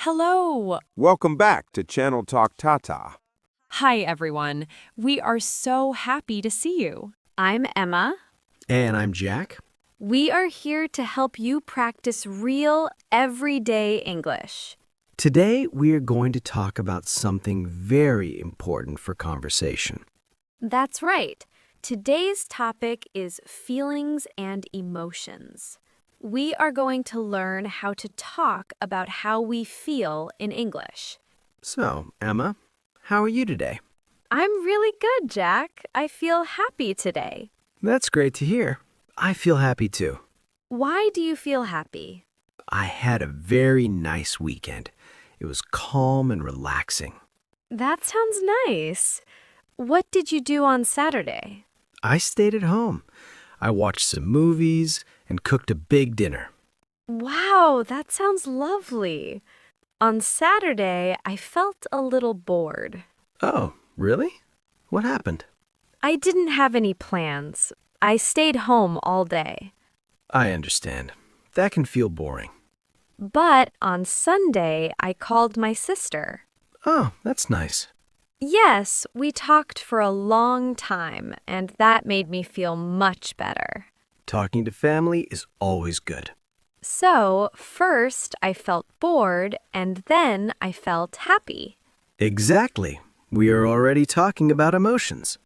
Hello. Welcome back to Channel Talk Tata. Hi, everyone. We are so happy to see you. I'm Emma. And I'm Jack. We are here to help you practice real, everyday English. Today, we are going to talk about something very important for conversation. That's right. Today's topic is feelings and emotions. We are going to learn how to talk about how we feel in English. So, Emma, how are you today? I'm really good, Jack. I feel happy today. That's great to hear. I feel happy too. Why do you feel happy? I had a very nice weekend. It was calm and relaxing. That sounds nice. What did you do on Saturday? I stayed at home. I watched some movies and cooked a big dinner. Wow, that sounds lovely. On Saturday, I felt a little bored. Oh, really? What happened? I didn't have any plans. I stayed home all day. I understand. That can feel boring. But on Sunday, I called my sister. Oh, that's nice. Yes, we talked for a long time, and that made me feel much better. Talking to family is always good. So, first I felt bored, and then I felt happy. Exactly. We are already talking about emotions.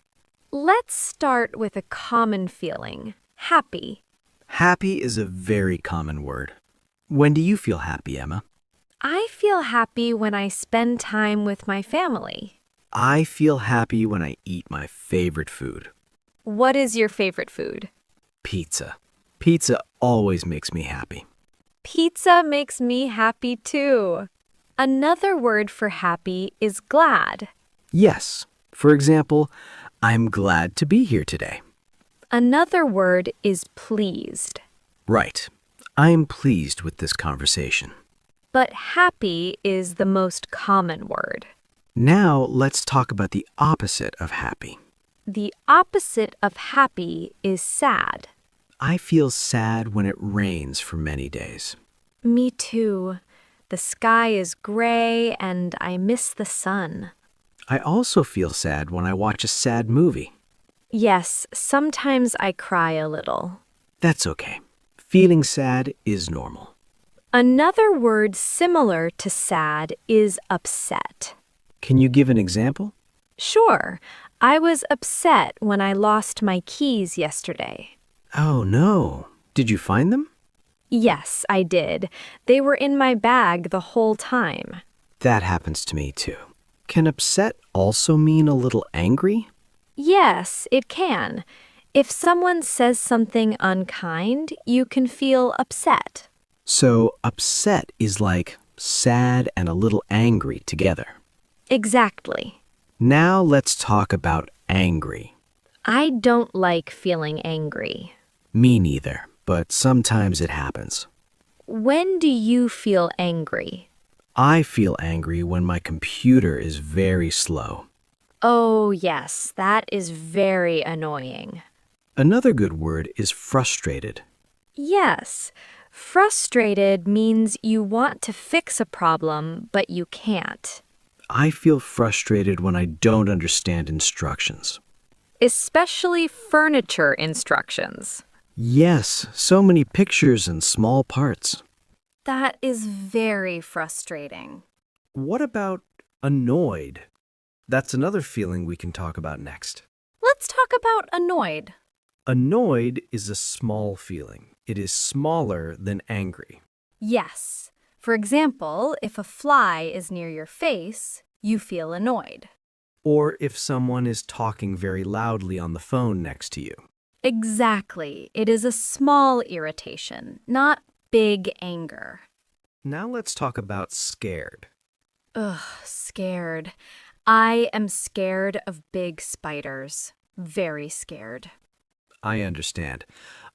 Let's start with a common feeling, happy. Happy is a very common word. When do you feel happy, Emma? I feel happy when I spend time with my family. I feel happy when I eat my favorite food. What is your favorite food? Pizza. Pizza always makes me happy. Pizza makes me happy too. Another word for happy is glad. Yes. For example, I'm glad to be here today. Another word is pleased. Right. I am pleased with this conversation. But happy is the most common word. Now let's talk about the opposite of happy. The opposite of happy is sad. I feel sad when it rains for many days. Me too. The sky is gray and I miss the sun. I also feel sad when I watch a sad movie. Yes, sometimes I cry a little. That's okay. Feeling sad is normal. Another word similar to sad is upset. Can you give an example? Sure, I was upset when I lost my keys yesterday. Oh, no. Did you find them? Yes, I did. They were in my bag the whole time. That happens to me too. Can upset also mean a little angry? Yes, it can. If someone says something unkind, you can feel upset. So upset is like sad and a little angry together. Exactly. Now let's talk about angry. I don't like feeling angry. Me neither, but sometimes it happens. When do you feel angry? I feel angry when my computer is very slow. Oh, yes, that is very annoying. Another good word is frustrated. Yes, frustrated means you want to fix a problem, but you can't. I feel frustrated when I don't understand instructions. Especially furniture instructions. Yes, so many pictures and small parts. That is very frustrating. What about annoyed? That's another feeling we can talk about next. Let's talk about annoyed. Annoyed is a small feeling. It is smaller than angry. Yes. For example, if a fly is near your face, you feel annoyed. Or if someone is talking very loudly on the phone next to you. Exactly. It is a small irritation, not big anger. Now let's talk about scared. Ugh, scared. I am scared of big spiders. Very scared. I understand.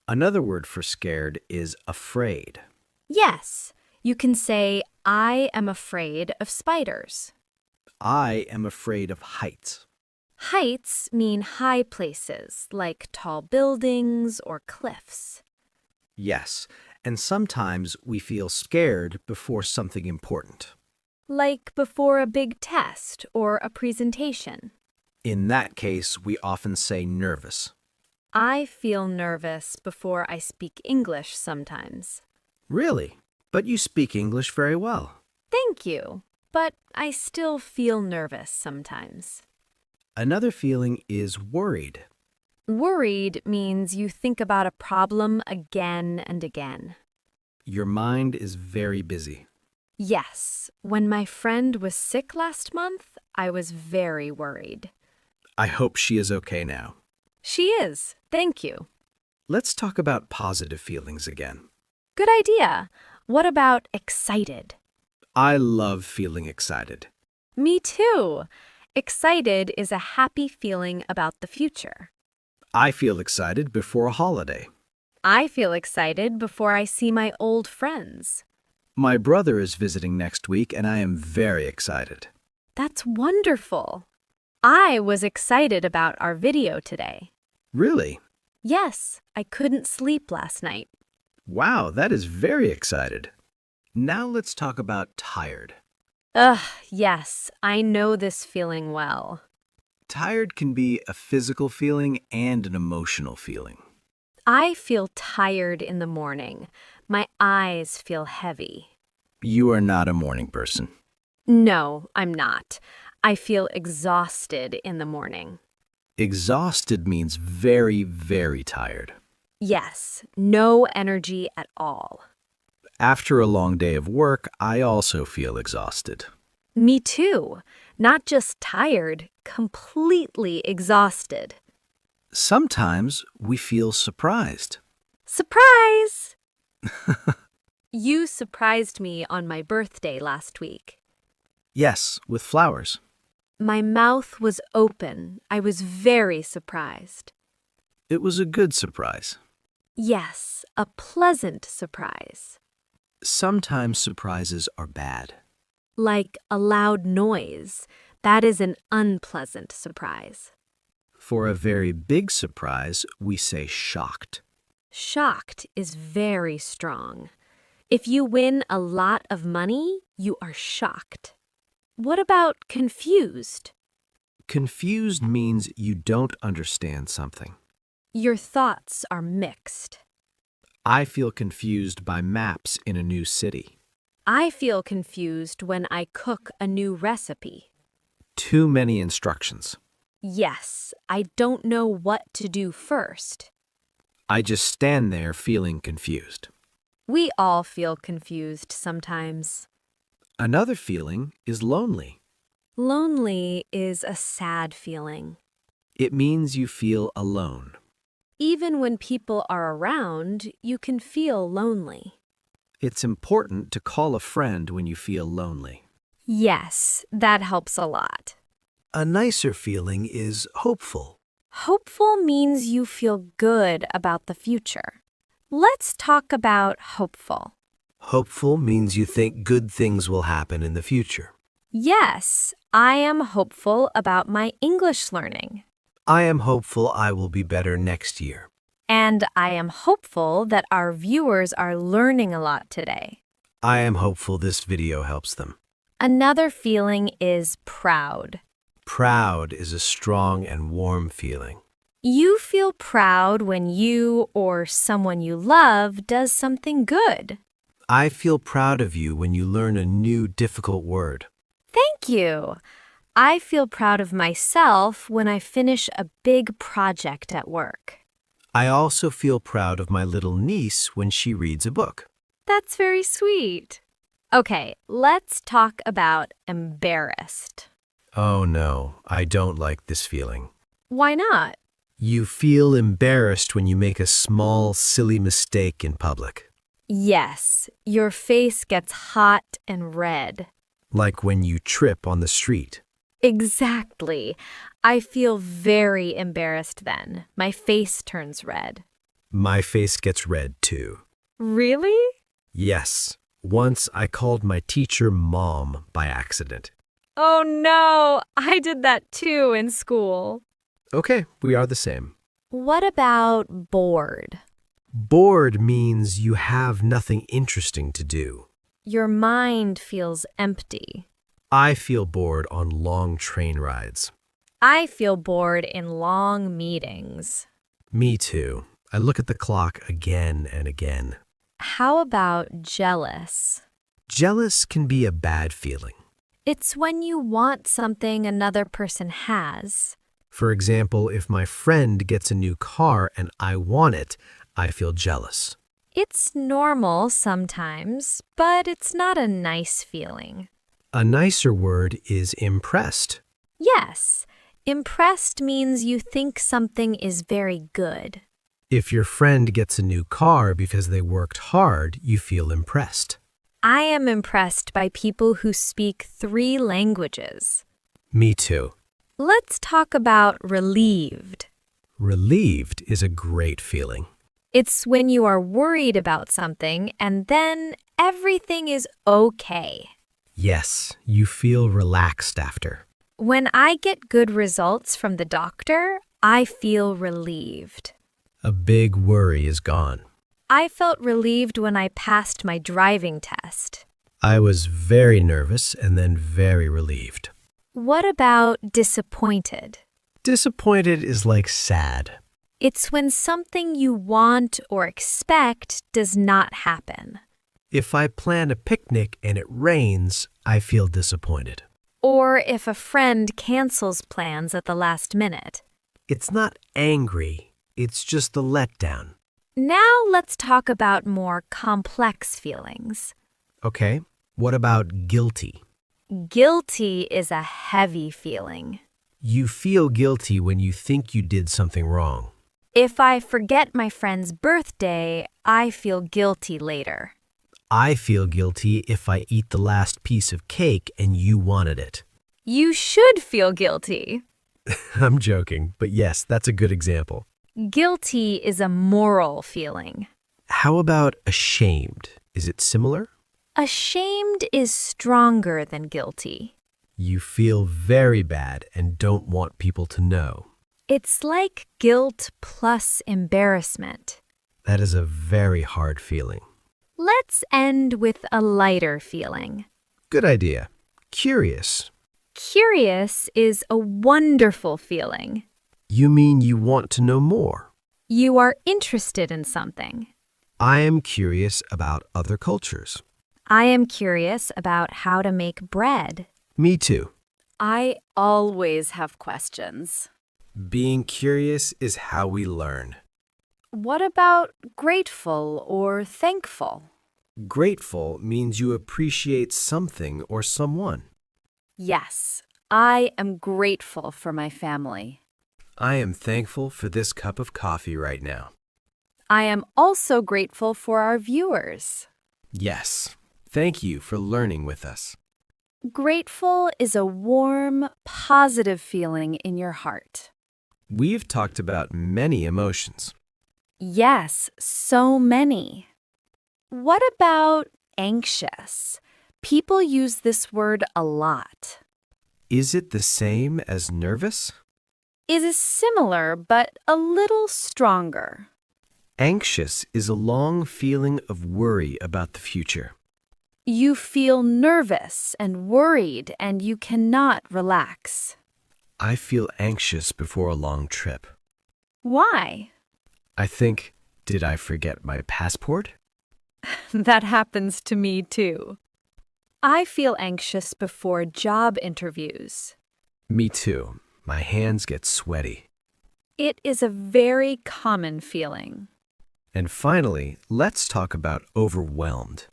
Another word for scared is afraid. Yes, you can say, I am afraid of spiders. I am afraid of heights. Heights mean high places, like tall buildings or cliffs. Yes, and sometimes we feel scared before something important. Like before a big test or a presentation. In that case, we often say nervous. I feel nervous before I speak English sometimes. Really? But you speak English very well. Thank you, but I still feel nervous sometimes. Another feeling is worried. Worried means you think about a problem again and again. Your mind is very busy. Yes, when my friend was sick last month, I was very worried. I hope she is okay now. She is, thank you. Let's talk about positive feelings again. Good idea. What about excited? I love feeling excited. Me too. Excited is a happy feeling about the future. I feel excited before a holiday. I feel excited before I see my old friends. My brother is visiting next week and I am very excited. That's wonderful. I was excited about our video today. Really? Yes, I couldn't sleep last night. Wow, that is very excited. Now let's talk about tired. Ugh, yes, I know this feeling well. Tired can be a physical feeling and an emotional feeling. I feel tired in the morning. My eyes feel heavy. You are not a morning person. No, I'm not. I feel exhausted in the morning. Exhausted means very, very tired. Yes, no energy at all. After a long day of work, I also feel exhausted. Me too. Not just tired, completely exhausted. Sometimes we feel surprised. Surprise! You surprised me on my birthday last week. Yes, with flowers. My mouth was open. I was very surprised. It was a good surprise. Yes, a pleasant surprise. Sometimes surprises are bad. Like a loud noise. That is an unpleasant surprise. For a very big surprise, we say shocked. Shocked is very strong. If you win a lot of money, you are shocked. What about confused? Confused means you don't understand something. Your thoughts are mixed. I feel confused by maps in a new city. I feel confused when I cook a new recipe. Too many instructions. Yes, I don't know what to do first. I just stand there feeling confused. We all feel confused sometimes. Another feeling is lonely. Lonely is a sad feeling. It means you feel alone. Even when people are around, you can feel lonely. It's important to call a friend when you feel lonely. Yes, that helps a lot. A nicer feeling is hopeful. Hopeful means you feel good about the future. Let's talk about hopeful. Hopeful means you think good things will happen in the future. Yes, I am hopeful about my English learning. I am hopeful I will be better next year. And I am hopeful that our viewers are learning a lot today. I am hopeful this video helps them. Another feeling is proud. Proud is a strong and warm feeling. You feel proud when you or someone you love does something good. I feel proud of you when you learn a new difficult word. Thank you. I feel proud of myself when I finish a big project at work. I also feel proud of my little niece when she reads a book. That's very sweet. Okay, let's talk about embarrassed. Oh no, I don't like this feeling. Why not? You feel embarrassed when you make a small, silly mistake in public. Yes, your face gets hot and red. Like when you trip on the street. Exactly. I feel very embarrassed then. My face turns red. My face gets red too. Really? Yes. Once I called my teacher Mom by accident. Oh no, I did that too in school. Okay, we are the same. What about bored? Bored means you have nothing interesting to do. Your mind feels empty. I feel bored on long train rides. I feel bored in long meetings. Me too. I look at the clock again and again. How about jealous? Jealous can be a bad feeling. It's when you want something another person has. For example, if my friend gets a new car and I want it, I feel jealous. It's normal sometimes, but it's not a nice feeling. A nicer word is impressed. Yes, impressed means you think something is very good. If your friend gets a new car because they worked hard, you feel impressed. I am impressed by people who speak 3 languages. Me too. Let's talk about relieved. Relieved is a great feeling. It's when you are worried about something and then everything is okay. Yes, you feel relaxed after. When I get good results from the doctor, I feel relieved. A big worry is gone. I felt relieved when I passed my driving test. I was very nervous and then very relieved. What about disappointed? Disappointed is like sad. It's when something you want or expect does not happen. If I plan a picnic and it rains, I feel disappointed. Or if a friend cancels plans at the last minute. It's not angry, it's just the letdown. Now let's talk about more complex feelings. Okay, what about guilty? Guilty is a heavy feeling. You feel guilty when you think you did something wrong. If I forget my friend's birthday, I feel guilty later. I feel guilty if I eat the last piece of cake and you wanted it. You should feel guilty. I'm joking, but yes, that's a good example. Guilty is a moral feeling. How about ashamed? Is it similar? Ashamed is stronger than guilty. You feel very bad and don't want people to know. It's like guilt plus embarrassment. That is a very hard feeling. Let's end with a lighter feeling. Good idea. Curious. Curious is a wonderful feeling. You mean you want to know more? You are interested in something. I am curious about other cultures. I am curious about how to make bread. Me too. I always have questions. Being curious is how we learn. What about grateful or thankful? Grateful means you appreciate something or someone. Yes, I am grateful for my family. I am thankful for this cup of coffee right now. I am also grateful for our viewers. Yes, thank you for learning with us. Grateful is a warm, positive feeling in your heart. We've talked about many emotions. Yes, so many. What about anxious? People use this word a lot. Is it the same as nervous? It is similar, but a little stronger. Anxious is a long feeling of worry about the future. You feel nervous and worried, and you cannot relax. I feel anxious before a long trip. Why? I think, did I forget my passport? That happens to me too. I feel anxious before job interviews. Me too. My hands get sweaty. It is a very common feeling. And finally, let's talk about overwhelmed.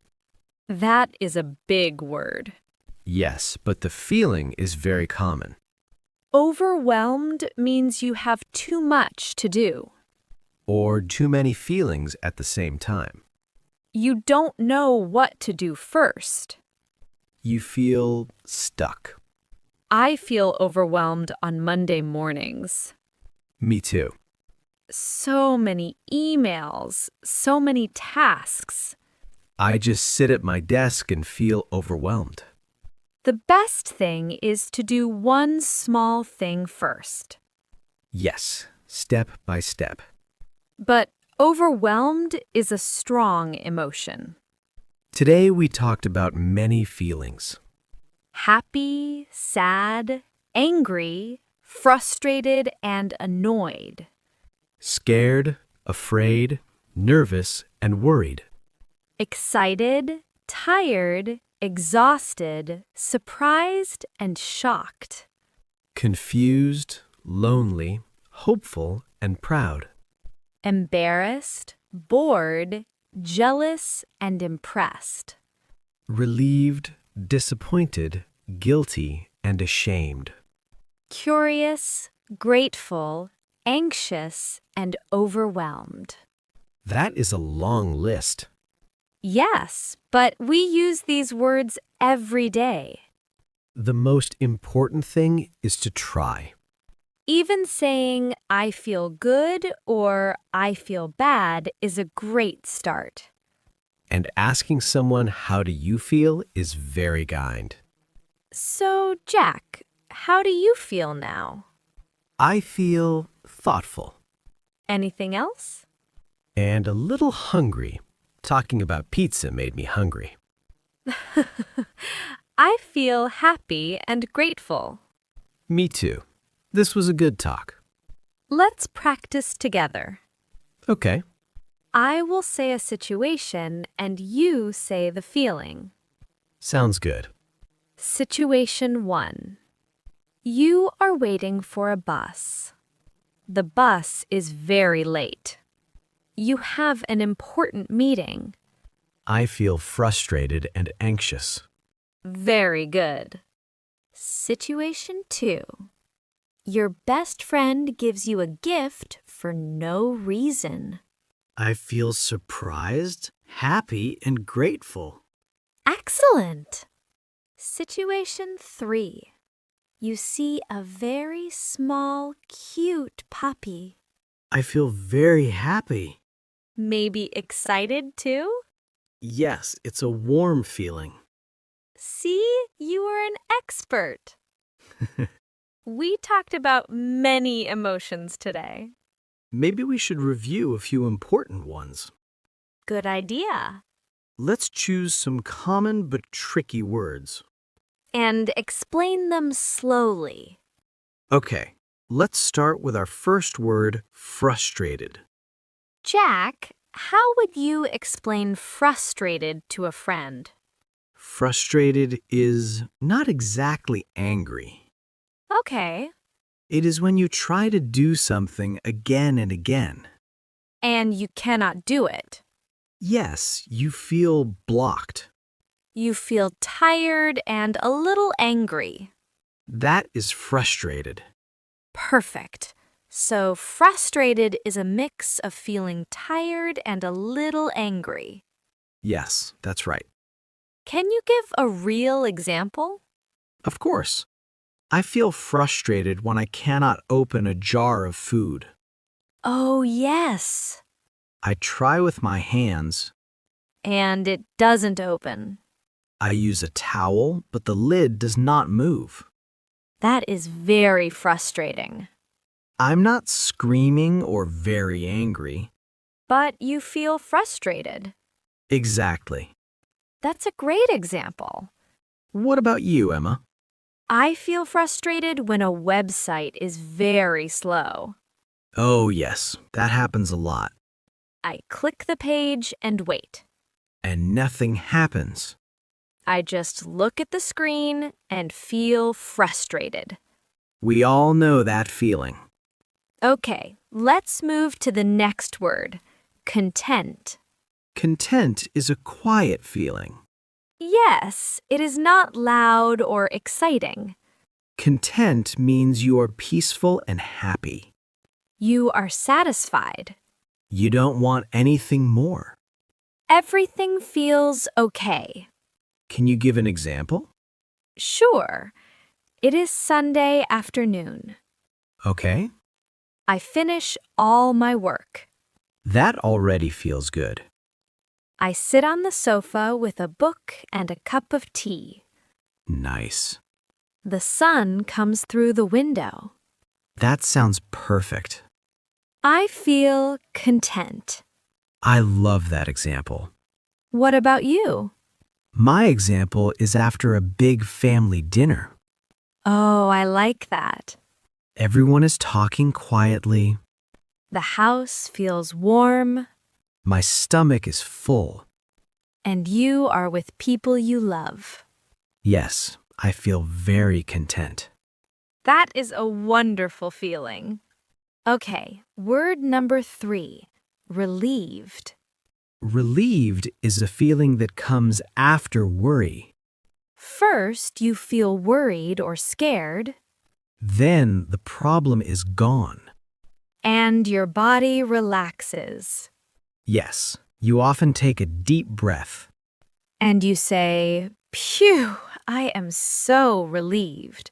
That is a big word. Yes, but the feeling is very common. Overwhelmed means you have too much to do. Or too many feelings at the same time. You don't know what to do first. You feel stuck. I feel overwhelmed on Monday mornings. Me too. So many emails, so many tasks. I just sit at my desk and feel overwhelmed. The best thing is to do one small thing first. Yes, step by step. But overwhelmed is a strong emotion. Today we talked about many feelings. happy, sad, angry, frustrated, and annoyed. Scared, afraid, nervous, and worried. Excited, tired, exhausted, surprised, and shocked. Confused, lonely, hopeful, and proud. Embarrassed, bored, jealous, and impressed. Relieved, disappointed, guilty, and ashamed. Curious, grateful, anxious, and overwhelmed. That is a long list. Yes, but we use these words every day. The most important thing is to try. Even saying, I feel good or I feel bad is a great start. And asking someone, how do you feel, is very kind. So, Jack, how do you feel now? I feel thoughtful Anything else? and a little hungry. Talking about pizza made me hungry. I feel happy and grateful. Me too. This was a good talk. Let's practice together. Okay. I will say a situation and you say the feeling. Sounds good. Situation 1. You are waiting for a bus. The bus is very late. You have an important meeting. I feel frustrated and anxious. Very good. Situation 2. Your best friend gives you a gift for no reason. I feel surprised, happy, and grateful. Excellent. Situation 3. You see a very small, cute puppy. I feel very happy. Maybe excited too? Yes, it's a warm feeling. See, you are an expert. We talked about many emotions today. Maybe we should review a few important ones. Good idea. Let's choose some common but tricky words. And explain them slowly. Okay, let's start with our first word, frustrated. Jack, how would you explain frustrated to a friend? Frustrated is not exactly angry. Okay. It is when you try to do something again and again. And you cannot do it. Yes, you feel blocked. You feel tired and a little angry. That is frustrated. Perfect. So frustrated is a mix of feeling tired and a little angry. Yes, that's right. Can you give a real example? Of course. I feel frustrated when I cannot open a jar of food. Oh, yes. I try with my hands. And it doesn't open. I use a towel, but the lid does not move. That is very frustrating. I'm not screaming or very angry. But you feel frustrated. Exactly. That's a great example. What about you, Emma? I feel frustrated when a website is very slow. Oh, yes, that happens a lot. I click the page and wait. And nothing happens. I just look at the screen and feel frustrated. We all know that feeling. Okay, let's move to the next word, content. Content is a quiet feeling. Yes, it is not loud or exciting. Content means you are peaceful and happy. You are satisfied. You don't want anything more. Everything feels okay. Can you give an example? Sure. It is Sunday afternoon. Okay. I finish all my work. That already feels good. I sit on the sofa with a book and a cup of tea. Nice. The sun comes through the window. That sounds perfect. I feel content. I love that example. What about you? My example is after a big family dinner. Oh, I like that. Everyone is talking quietly. The house feels warm, My stomach is full. and you are with people you love. Yes, I feel very content. That is a wonderful feeling. Okay, word number 3, relieved. Relieved is a feeling that comes after worry. First, you feel worried or scared, Then the problem is gone. and your body relaxes. Yes, you often take a deep breath. And you say, "Phew, I am so relieved."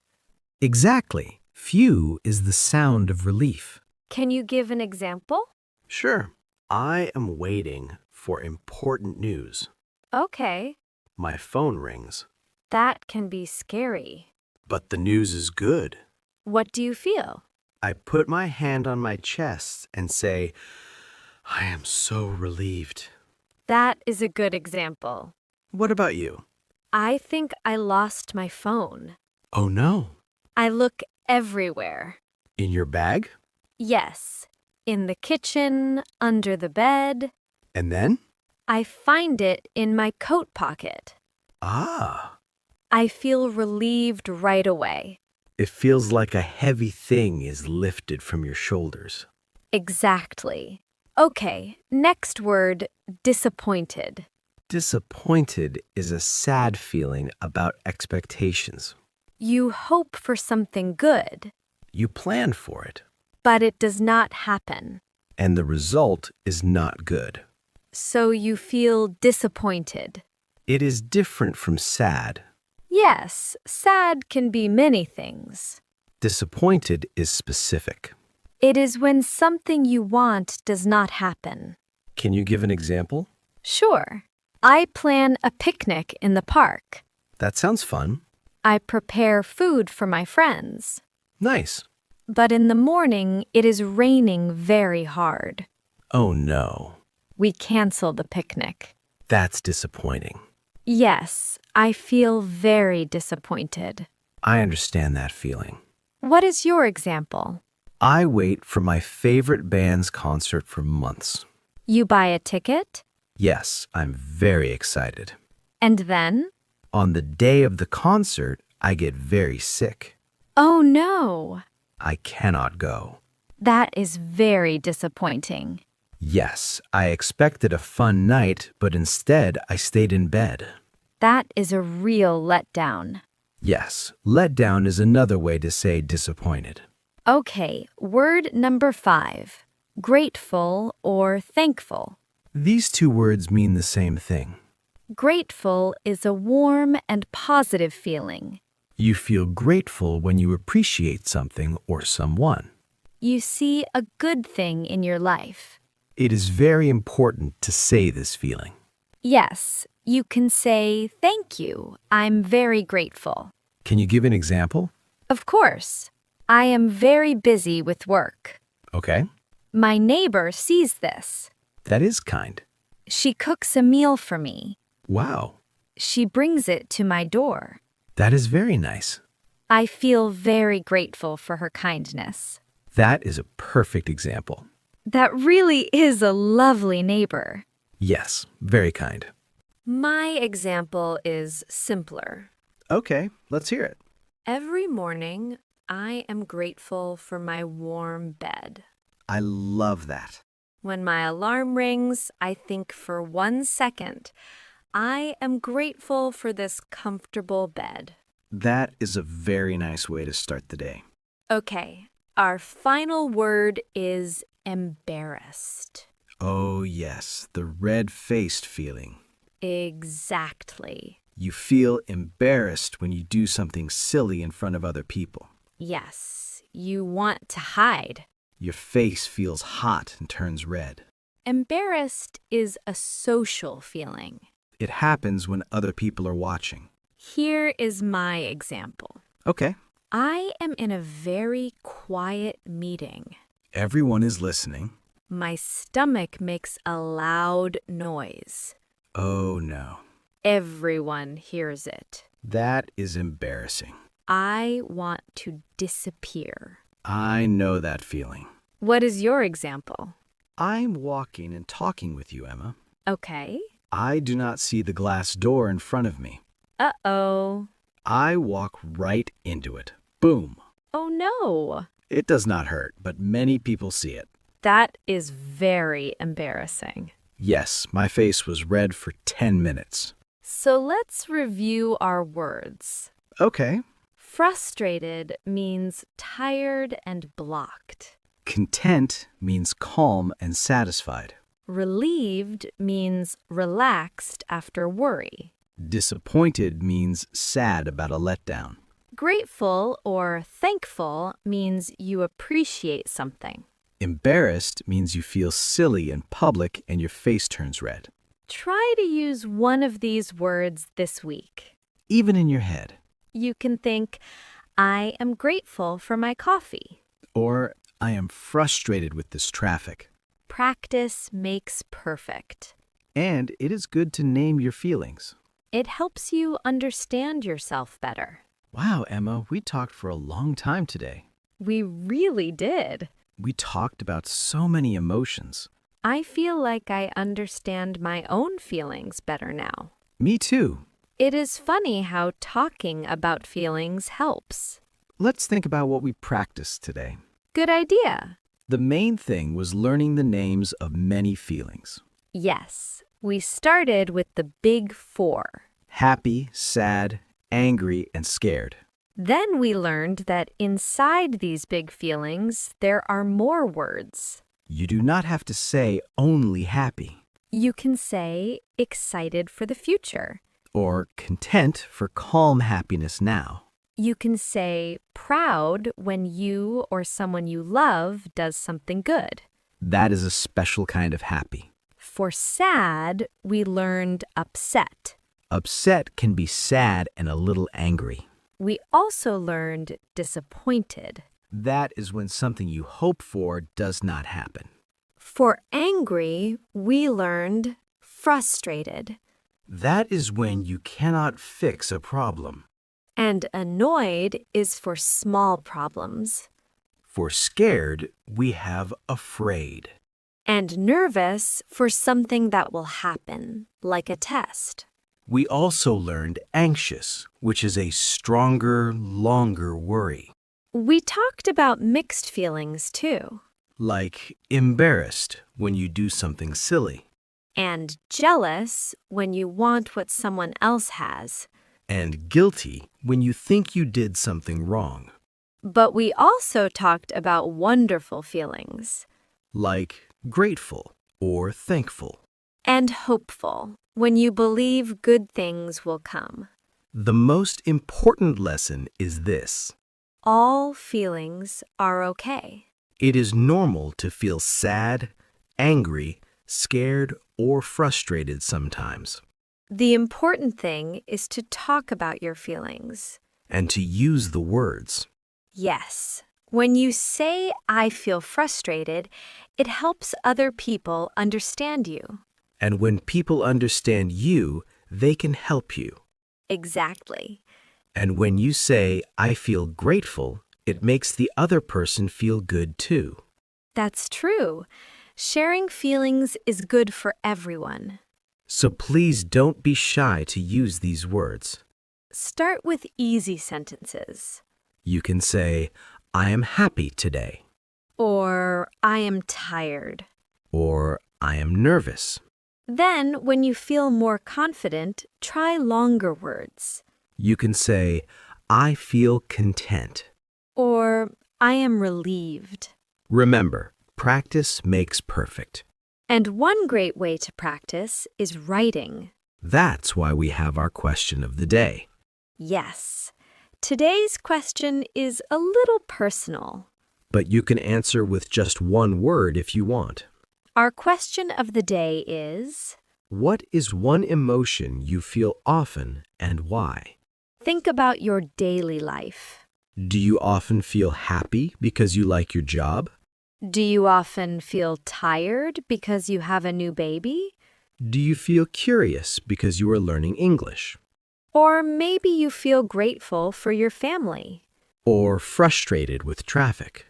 Exactly. Phew is the sound of relief. Can you give an example? Sure. I am waiting for important news. Okay, My phone rings, that can be scary. but the news is good. What do you feel? I put my hand on my chest and say, I am so relieved. That is a good example. What about you? I think I lost my phone. Oh no. I look everywhere. In your bag? Yes, in the kitchen, under the bed. And then? I find it in my coat pocket. Ah. I feel relieved right away. It feels like a heavy thing is lifted from your shoulders. Exactly. Okay, next word, disappointed. Disappointed is a sad feeling about expectations. You hope for something good, You plan for it, but it does not happen. and the result is not good. So you feel disappointed. It is different from sad. Yes, sad can be many things. Disappointed is specific. It is when something you want does not happen. Can you give an example? Sure. I plan a picnic in the park. That sounds fun. I prepare food for my friends. Nice. But in the morning, it is raining very hard. Oh no. We cancel the picnic. That's disappointing. Yes, I feel very disappointed. I understand that feeling. What is your example? I wait for my favorite band's concert for months. You buy a ticket, Yes, I'm very excited. and then? On the day of the concert, I get very sick. Oh no! I cannot go. That is very disappointing. Yes, I expected a fun night, but instead I stayed in bed. That is a real letdown. Yes, let down is another way to say disappointed. Okay, word number 5. Grateful or thankful. These two words mean the same thing. Grateful is a warm and positive feeling. You feel grateful when you appreciate something or someone. You see a good thing in your life. It is very important to say this feeling. Yes, you can say, "Thank you, I'm very grateful." Can you give an example? Of course. I am very busy with work. Okay, My neighbor sees this. that is kind. She cooks a meal for me. Wow, She brings it to my door. that is very nice. I feel very grateful for her kindness. That is a perfect example. That really is a lovely neighbor. Yes, very kind. My example is simpler. Okay, let's hear it. Every morning, I am grateful for my warm bed. I love that. When my alarm rings, I think for 1 second, I am grateful for this comfortable bed. That is a very nice way to start the day. Okay, our final word is embarrassed. Oh, yes, the red-faced feeling. Exactly. You feel embarrassed when you do something silly in front of other people. Yes, you want to hide. Your face feels hot and turns red. Embarrassed is a social feeling. It happens when other people are watching. Here is my example. Okay. I am in a very quiet meeting. Everyone is listening. My stomach makes a loud noise. Oh, no. Everyone hears it. That is embarrassing. I want to disappear. I know that feeling. What is your example? I'm walking and talking with you, Emma. Okay. I do not see the glass door in front of me. Uh-oh. I walk right into it. Boom. Oh no. It does not hurt, but many people see it. That is very embarrassing. Yes, my face was red for 10 minutes. So let's review our words. Okay. Frustrated means tired and blocked. Content means calm and satisfied. Relieved means relaxed after worry. Disappointed means sad about a letdown. Grateful or thankful means you appreciate something. Embarrassed means you feel silly in public and your face turns red. Try to use one of these words this week. Even in your head. You can think, I am grateful for my coffee. Or, I am frustrated with this traffic. Practice makes perfect. And it is good to name your feelings. It helps you understand yourself better. Wow, Emma, we talked for a long time today. We really did. We talked about so many emotions. I feel like I understand my own feelings better now. Me too. It is funny how talking about feelings helps. Let's think about what we practiced today. Good idea. The main thing was learning the names of many feelings. Yes, we started with the big four. Happy, sad, angry, and scared. Then we learned that inside these big feelings, there are more words. You do not have to say only happy, You can say excited for the future. or content for calm happiness now. You can say proud when you or someone you love does something good. That is a special kind of happy. For sad, we learned upset. Upset can be sad and a little angry. We also learned disappointed. That is when something you hope for does not happen. For angry, we learned frustrated. That is when you cannot fix a problem. And annoyed is for small problems. For scared, we have afraid. And nervous for something that will happen, like a test. We also learned anxious, which is a stronger, longer worry. We talked about mixed feelings too. Like embarrassed when you do something silly. And jealous when you want what someone else has. And guilty when you think you did something wrong. But we also talked about wonderful feelings. Like grateful or thankful. And hopeful when you believe good things will come. The most important lesson is this. All feelings are okay. It is normal to feel sad, angry, scared, or frustrated sometimes. The important thing is to talk about your feelings. And to use the words. Yes. When you say, I feel frustrated, it helps other people understand you. And when people understand you, they can help you. Exactly. And when you say, I feel grateful, it makes the other person feel good too. That's true. Sharing feelings is good for everyone. So please don't be shy to use these words. Start with easy sentences. You can say, I am happy today. Or, I am tired. Or, I am nervous. Then, when you feel more confident, try longer words. You can say, I feel content. Or, I am relieved. Remember, practice makes perfect. And one great way to practice is writing. That's why we have our question of the day. Yes. Today's question is a little personal. But you can answer with just one word if you want. Our question of the day is, What is one emotion you feel often and why? think about your daily life. Do you often feel happy because you like your job? Do you often feel tired because you have a new baby? Do you feel curious because you are learning English? Or maybe you feel grateful for your family. Or frustrated with traffic?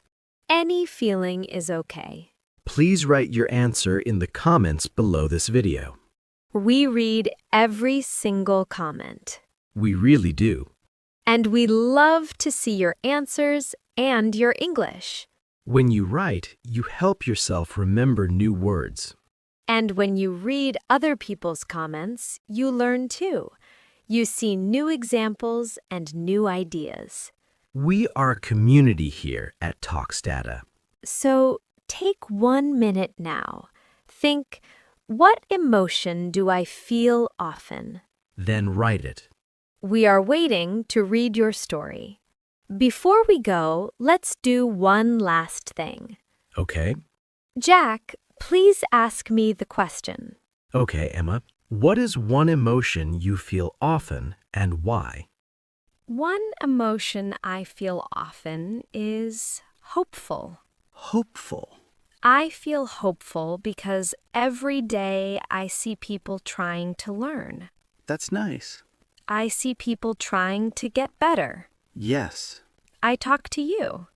Any feeling is okay. Please write your answer in the comments below this video. We read every single comment. We really do. And we love to see your answers and your English. When you write, you help yourself remember new words. And when you read other people's comments, you learn too. You see new examples and new ideas. We are a community here at Talks DaRa. So take 1 minute now. Think, what emotion do I feel often? Then write it. We are waiting to read your story. Before we go, let's do one last thing. Okay? Jack, please ask me the question. Okay, Emma. What is one emotion you feel often and why? One emotion I feel often is hopeful. Hopeful. I feel hopeful because every day I see people trying to learn. That's nice. I see people trying to get better. Yes. I talk to you.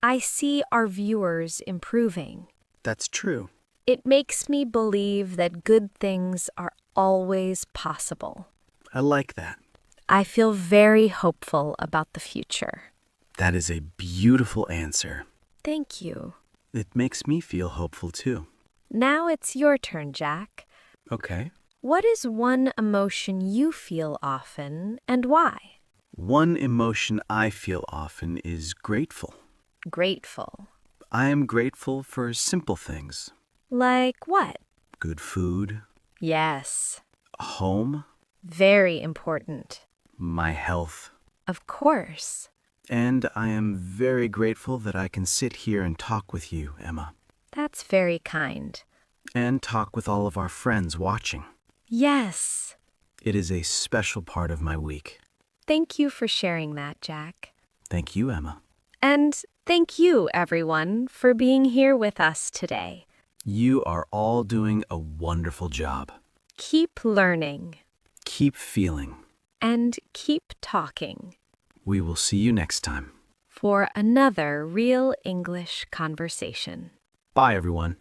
I see our viewers improving. That's true. It makes me believe that good things are always possible. I like that. I feel very hopeful about the future. That is a beautiful answer. Thank you. It makes me feel hopeful too. Now it's your turn, Jack. Okay. What is one emotion you feel often and why? One emotion I feel often is grateful. Grateful. I am grateful for simple things. Like what? Good food, Yes. a home, Very important. my health. Of course. And I am very grateful that I can sit here and talk with you, Emma. That's very kind. And talk with all of our friends watching. Yes. It is a special part of my week. Thank you for sharing that, Jack. Thank you, Emma. And thank you, everyone, for being here with us today. You are all doing a wonderful job. Keep learning Keep feeling. and keep talking We will see you next time. for another Real English conversation. Bye, everyone.